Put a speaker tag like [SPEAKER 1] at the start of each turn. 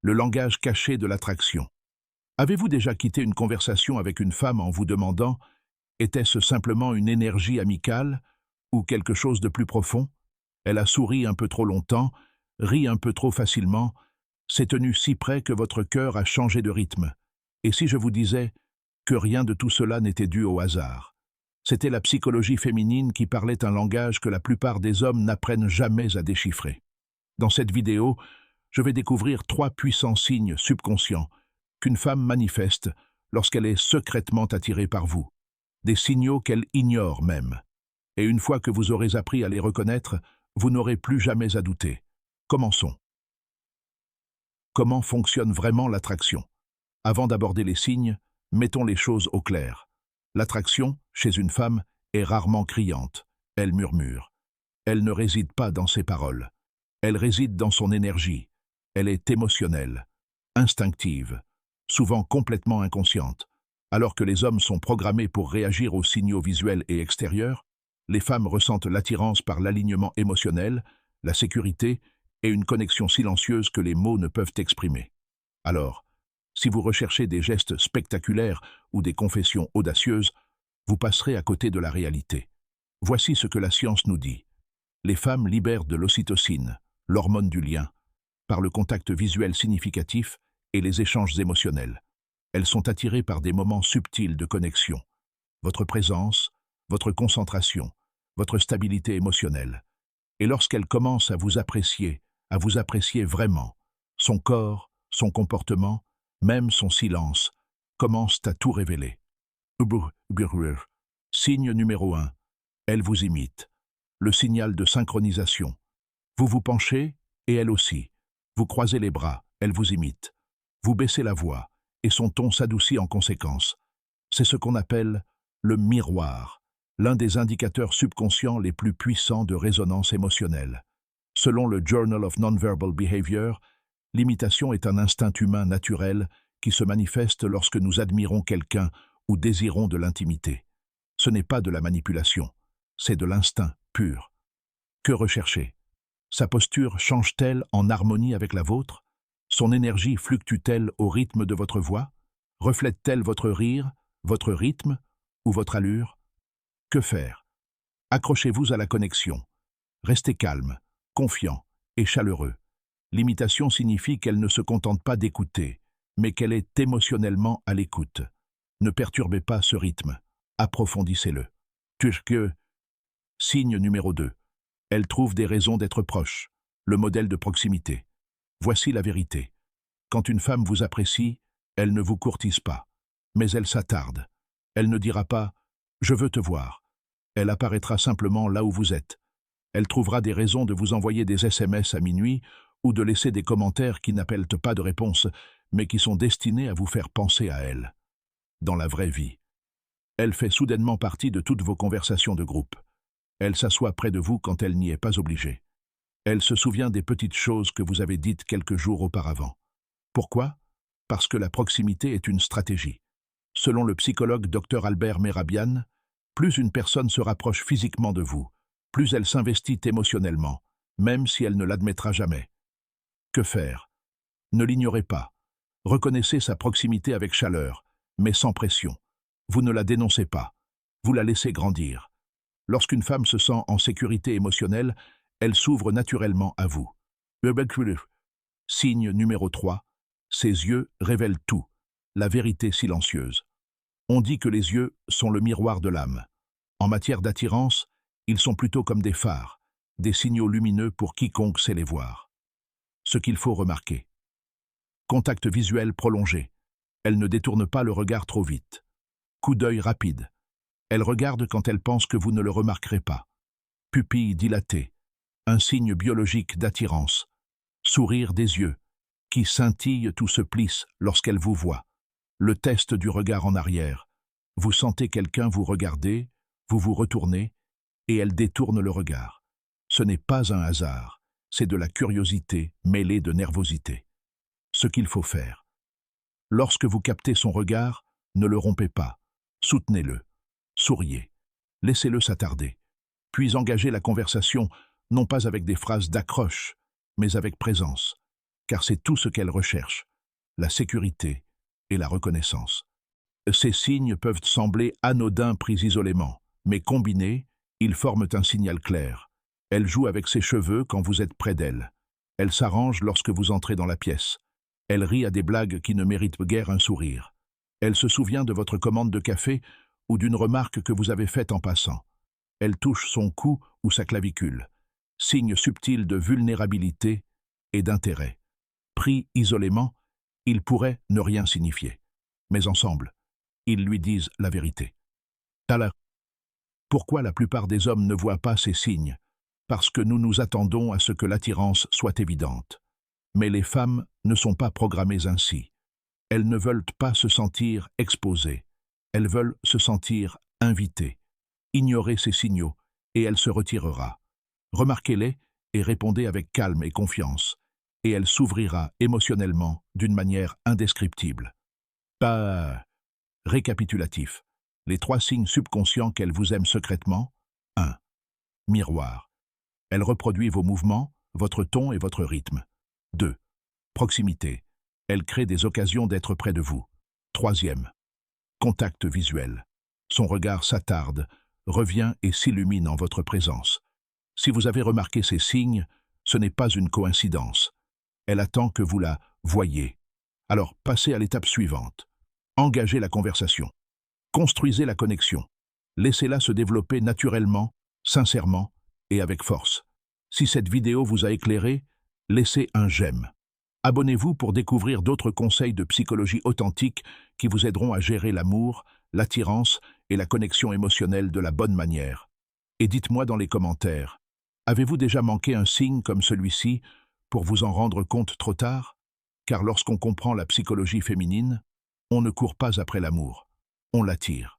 [SPEAKER 1] le langage caché de l'attraction. Avez-vous déjà quitté une conversation avec une femme en vous demandant « était-ce simplement une énergie amicale ou quelque chose de plus profond ?» Elle a souri un peu trop longtemps, ri un peu trop facilement, s'est tenue si près que votre cœur a changé de rythme. Et si je vous disais que rien de tout cela n'était dû au hasard? C'était la psychologie féminine qui parlait un langage que la plupart des hommes n'apprennent jamais à déchiffrer. Dans cette vidéo, je vais découvrir 3 puissants signes subconscients qu'une femme manifeste lorsqu'elle est secrètement attirée par vous. Des signaux qu'elle ignore même. Et une fois que vous aurez appris à les reconnaître, vous n'aurez plus jamais à douter. Commençons. Comment fonctionne vraiment l'attraction? Avant d'aborder les signes, mettons les choses au clair. L'attraction, chez une femme, est rarement criante. Elle murmure. Elle ne réside pas dans ses paroles. Elle réside dans son énergie. Elle est émotionnelle, instinctive, souvent complètement inconsciente. Alors que les hommes sont programmés pour réagir aux signaux visuels et extérieurs, les femmes ressentent l'attirance par l'alignement émotionnel, la sécurité et une connexion silencieuse que les mots ne peuvent exprimer. Alors, si vous recherchez des gestes spectaculaires ou des confessions audacieuses, vous passerez à côté de la réalité. Voici ce que la science nous dit. Les femmes libèrent de l'ocytocine, l'hormone du lien, par le contact visuel significatif et les échanges émotionnels. Elles sont attirées par des moments subtils de connexion. Votre présence, votre concentration, votre stabilité émotionnelle. Et lorsqu'elle commence à vous apprécier vraiment, son corps, son comportement, même son silence, commencent à tout révéler. Signe numéro 1. Elle vous imite. Le signal de synchronisation. Vous vous penchez, et elle aussi. Vous croisez les bras, elle vous imite. Vous baissez la voix, et son ton s'adoucit en conséquence. C'est ce qu'on appelle le miroir, l'un des indicateurs subconscients les plus puissants de résonance émotionnelle. Selon le Journal of Nonverbal Behavior, l'imitation est un instinct humain naturel qui se manifeste lorsque nous admirons quelqu'un ou désirons de l'intimité. Ce n'est pas de la manipulation, c'est de l'instinct pur. Que rechercher? Sa posture change-t-elle en harmonie avec la vôtre? Son énergie fluctue-t-elle au rythme de votre voix? Reflète-t-elle votre rire, votre rythme ou votre allure? Que faire? Accrochez-vous à la connexion. Restez calme, confiant et chaleureux. L'imitation signifie qu'elle ne se contente pas d'écouter, mais qu'elle est émotionnellement à l'écoute. Ne perturbez pas ce rythme. Approfondissez-le. Signe numéro 2. Elle trouve des raisons d'être proche. Le modèle de proximité. Voici la vérité. Quand une femme vous apprécie, elle ne vous courtise pas, mais elle s'attarde. Elle ne dira pas « je veux te voir ». Elle apparaîtra simplement là où vous êtes. Elle trouvera des raisons de vous envoyer des SMS à minuit ou de laisser des commentaires qui n'appellent pas de réponse, mais qui sont destinés à vous faire penser à elle. Dans la vraie vie, elle fait soudainement partie de toutes vos conversations de groupe. Elle s'assoit près de vous quand elle n'y est pas obligée. Elle se souvient des petites choses que vous avez dites quelques jours auparavant. Pourquoi? Parce que la proximité est une stratégie. Selon le psychologue Dr Albert Mehrabian, plus une personne se rapproche physiquement de vous, plus elle s'investit émotionnellement, même si elle ne l'admettra jamais. Que faire? Ne l'ignorez pas. Reconnaissez sa proximité avec chaleur, mais sans pression. Vous ne la dénoncez pas. Vous la laissez grandir. Lorsqu'une femme se sent en sécurité émotionnelle, elle s'ouvre naturellement à vous. Signe numéro 3. Ses yeux révèlent tout, la vérité silencieuse. On dit que les yeux sont le miroir de l'âme. En matière d'attirance, ils sont plutôt comme des phares, des signaux lumineux pour quiconque sait les voir. Ce qu'il faut remarquer. Contact visuel prolongé. Elle ne détourne pas le regard trop vite. Coup d'œil rapide. Elle regarde quand elle pense que vous ne le remarquerez pas. Pupille dilatée. Un signe biologique d'attirance. Sourire des yeux, qui scintillent ou se plissent lorsqu'elle vous voit. Le test du regard en arrière. Vous sentez quelqu'un vous regarder, vous vous retournez, et elle détourne le regard. Ce n'est pas un hasard, c'est de la curiosité mêlée de nervosité. Ce qu'il faut faire. Lorsque vous captez son regard, ne le rompez pas. Soutenez-le. Souriez. Laissez-le s'attarder. Puis engagez la conversation, non pas avec des phrases d'accroche, mais avec présence. car c'est tout ce qu'elle recherche, la sécurité et la reconnaissance. Ces signes peuvent sembler anodins pris isolément, mais combinés, ils forment un signal clair. Elle joue avec ses cheveux quand vous êtes près d'elle. Elle s'arrange lorsque vous entrez dans la pièce. Elle rit à des blagues qui ne méritent guère un sourire. Elle se souvient de votre commande de café ou d'une remarque que vous avez faite en passant. Elle touche son cou ou sa clavicule. Signe subtil de vulnérabilité et d'intérêt. Pris isolément, ils pourraient ne rien signifier. Mais ensemble, ils lui disent la vérité. Pourquoi la plupart des hommes ne voient pas ces signes? Parce que nous nous attendons à ce que l'attirance soit évidente. Mais les femmes ne sont pas programmées ainsi. Elles ne veulent pas se sentir exposées. Elles veulent se sentir invitées. Ignorez ces signaux et elle se retirera. Remarquez-les et répondez avec calme et confiance. Et elle s'ouvrira émotionnellement d'une manière indescriptible. Récapitulatif. Les 3 signes subconscients qu'elle vous aime secrètement. 1. Miroir. Elle reproduit vos mouvements, votre ton et votre rythme. 2. Proximité. Elle crée des occasions d'être près de vous. 3e. Contact visuel. Son regard s'attarde, revient et s'illumine en votre présence. Si vous avez remarqué ces signes, ce n'est pas une coïncidence. Elle attend que vous la voyiez. Alors, passez à l'étape suivante. Engagez la conversation. Construisez la connexion. Laissez-la se développer naturellement, sincèrement et avec force. Si cette vidéo vous a éclairé, laissez un j'aime. Abonnez-vous pour découvrir d'autres conseils de psychologie authentique qui vous aideront à gérer l'amour, l'attirance et la connexion émotionnelle de la bonne manière. Et dites-moi dans les commentaires, avez-vous déjà manqué un signe comme celui-ci pour vous en rendre compte trop tard? Car lorsqu'on comprend la psychologie féminine, on ne court pas après l'amour, on l'attire.